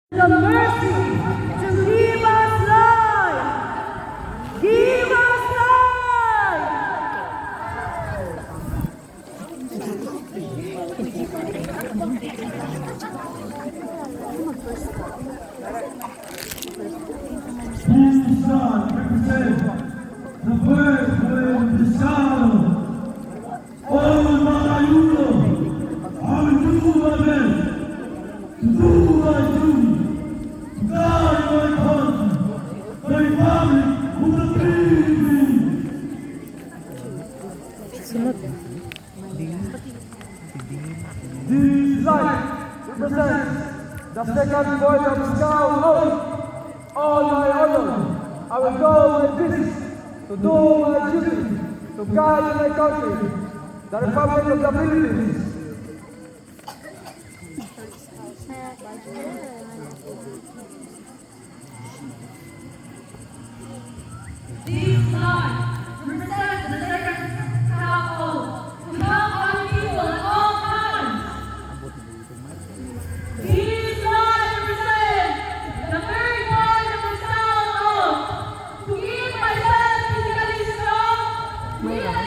the mercy to give us life. Give us life. This God represents the birth of the sound. Oh, mga yulo, ang duwagan, duwagan, God, my country, my family, who the baby. This light represents the second voice of the sound of all my honor. I will go my business to do my duty to guide my country, the Republic of the Philippines. These lights represent the second household to help our people at all times. These lights represent the very voice of the sound of to keep myself physically strong, mentally